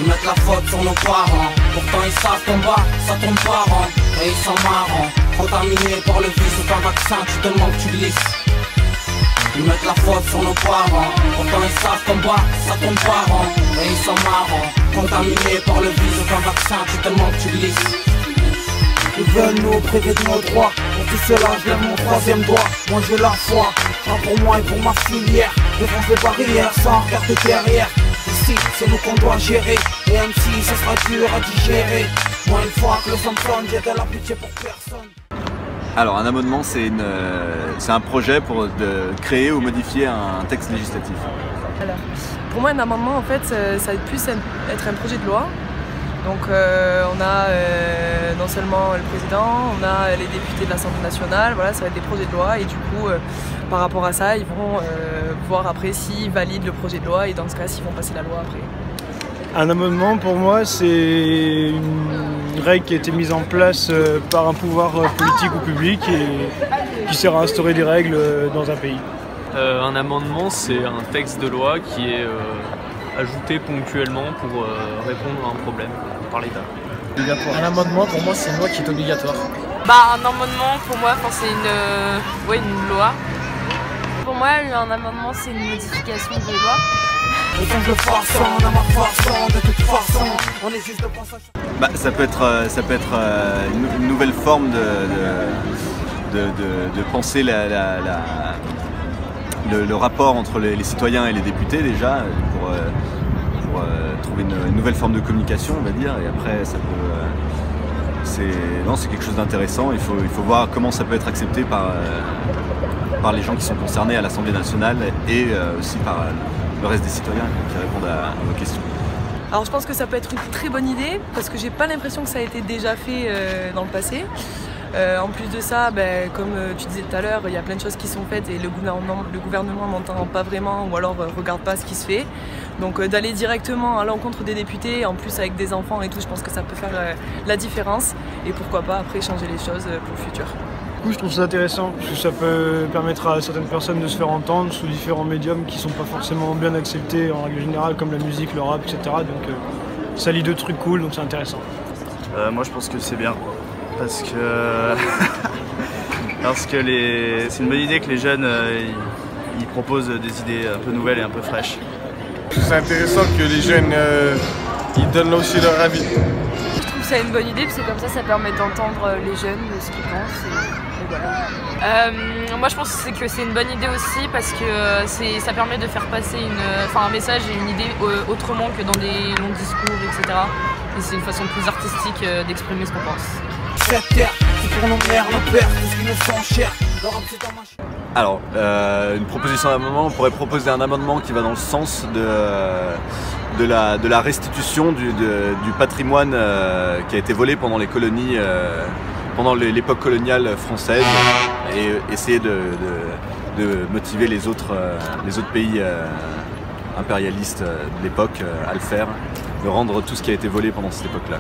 Ils mettent la faute sur nos parents. Pourtant ils savent qu'en bas, ça tombe pas rond. Et ils sont marrants, contaminés par le vice. Aucun vaccin, tu te demandes, tu glisses. Ils mettent la faute sur nos parents. Pourtant ils savent qu'en bas, ça tombe pas rond. Et ils sont marrants, contaminés par le vice. Aucun vaccin, tu te demandes, tu glisses. Ils veulent nous priver de nos droits. Pour tout cela, je lève mon troisième doigt. Moi j'ai la foi, pas pour moi et pour ma filière. Défense les barrières sans regarder derrière. Ici, c'est nous qu'on doit gérer. Et même si ça sera dur à digérer. Moi une fois que le sang sonne, j'ai de la pitié pour personne. Alors un amendement, c'est un projet pour créer ou modifier un texte législatif. Alors, pour moi un amendement en fait ça va plus être un projet de loi. Donc on a non seulement le président, on a les députés de l'Assemblée nationale, voilà, ça va être des projets de loi et du coup par rapport à ça ils vont voir après s'ils valident le projet de loi et dans ce cas s'ils vont passer la loi après. Un amendement pour moi c'est une règle qui a été mise en place par un pouvoir politique ou public et qui sert à instaurer des règles dans un pays. Un amendement c'est un texte de loi qui est ajouté ponctuellement pour répondre à un problème par l'État. Un amendement pour moi c'est une loi qui est obligatoire. Un amendement pour moi c'est une loi. Pour moi un amendement c'est une modification de loi. Ça peut être une nouvelle forme de penser le rapport entre les citoyens et les députés déjà, pour trouver une nouvelle forme de communication on va dire, et après ça peut... c'est quelque chose d'intéressant, il faut voir comment ça peut être accepté par les gens qui sont concernés à l'Assemblée nationale et aussi par le reste des citoyens qui répondent à vos questions. Alors je pense que ça peut être une très bonne idée parce que j'ai pas l'impression que ça a été déjà fait dans le passé. En plus de ça, comme tu disais tout à l'heure, il y a plein de choses qui sont faites et le gouvernement n'entend pas vraiment ou alors regarde pas ce qui se fait. Donc d'aller directement à l'encontre des députés, en plus avec des enfants et tout, je pense que ça peut faire la différence. Et pourquoi pas après changer les choses pour le futur. Du coup, je trouve ça intéressant parce que ça peut permettre à certaines personnes de se faire entendre sous différents médiums qui sont pas forcément bien acceptés en règle générale, comme la musique, le rap, etc. Donc ça lie deux trucs cool, donc c'est intéressant. Moi je pense que c'est bien parce que c'est une bonne idée que les jeunes ils proposent des idées un peu nouvelles et un peu fraîches. C'est intéressant que les jeunes ils donnent aussi leur avis. Je trouve ça une bonne idée parce que comme ça permet d'entendre les jeunes de ce qu'ils pensent. Et voilà. Moi je pense que c'est une bonne idée aussi parce que ça permet de faire passer un message et une idée autrement que dans des longs discours, etc. Et c'est une façon plus artistique d'exprimer ce qu'on pense. Alors, une proposition d'amendement, on pourrait proposer un amendement qui va dans le sens de la restitution du patrimoine qui a été volé pendant les colonies, pendant l'époque coloniale française, et essayer de motiver les autres pays impérialistes de l'époque à le faire, de rendre tout ce qui a été volé pendant cette époque-là.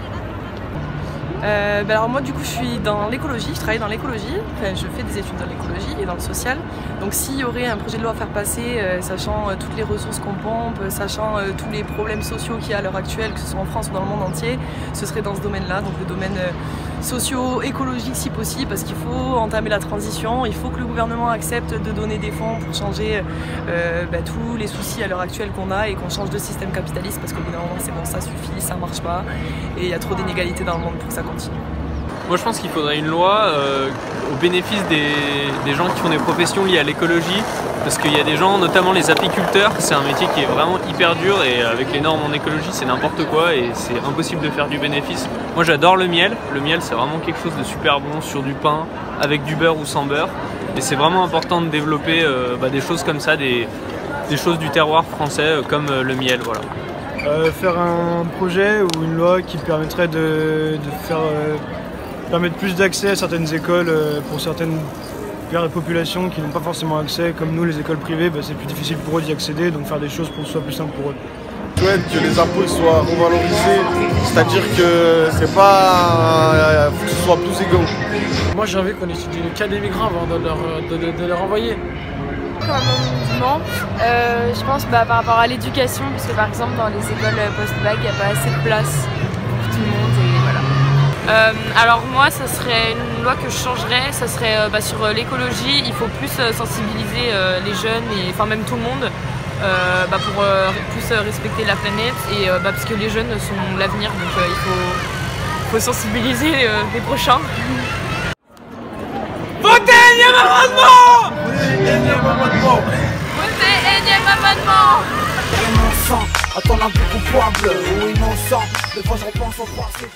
Alors moi du coup je suis dans l'écologie, je travaille dans l'écologie, je fais des études dans l'écologie et dans le social. Donc s'il y aurait un projet de loi à faire passer, sachant toutes les ressources qu'on pompe, sachant tous les problèmes sociaux qu'il y a à l'heure actuelle, que ce soit en France ou dans le monde entier, ce serait dans ce domaine-là, donc le domaine socio-écologique si possible, parce qu'il faut entamer la transition, il faut que le gouvernement accepte de donner des fonds pour changer tous les soucis à l'heure actuelle qu'on a et qu'on change de système capitaliste, parce qu'au bout d'un moment c'est bon, ça suffit, ça marche pas et il y a trop d'inégalités dans le monde pour que ça continue. Moi je pense qu'il faudrait une loi au bénéfice des gens qui font des professions liées à l'écologie, parce qu'il y a des gens, notamment les apiculteurs, c'est un métier qui est vraiment hyper dur et avec les normes en écologie c'est n'importe quoi et c'est impossible de faire du bénéfice. Moi j'adore le miel c'est vraiment quelque chose de super bon sur du pain, avec du beurre ou sans beurre, et c'est vraiment important de développer des choses comme ça, des choses du terroir français comme le miel, voilà. Faire un projet ou une loi qui permettrait de permettre plus d'accès à certaines écoles pour certaines populations qui n'ont pas forcément accès, comme nous les écoles privées, c'est plus difficile pour eux d'y accéder, donc faire des choses pour que ce soit plus simple pour eux. Je souhaite que les impôts soient revalorisés, c'est-à-dire que c'est pas que ce soit plus égaux. Moi j'ai envie qu'on étudie le cas des migrants avant de leur envoyer. Comme amendement, je pense par rapport à l'éducation, parce que par exemple dans les écoles post-bac, il n'y a pas assez de place pour tout le monde et voilà. Alors moi, ça serait une loi que je changerais, ça serait sur l'écologie. Il faut plus sensibiliser les jeunes et enfin même tout le monde pour plus respecter la planète et parce que les jeunes sont l'avenir, donc il faut sensibiliser les prochains. Votez énième amendement! Votez énième amendement! Innocent, à ton avis coupable ou innocent, des fois je repense au passé.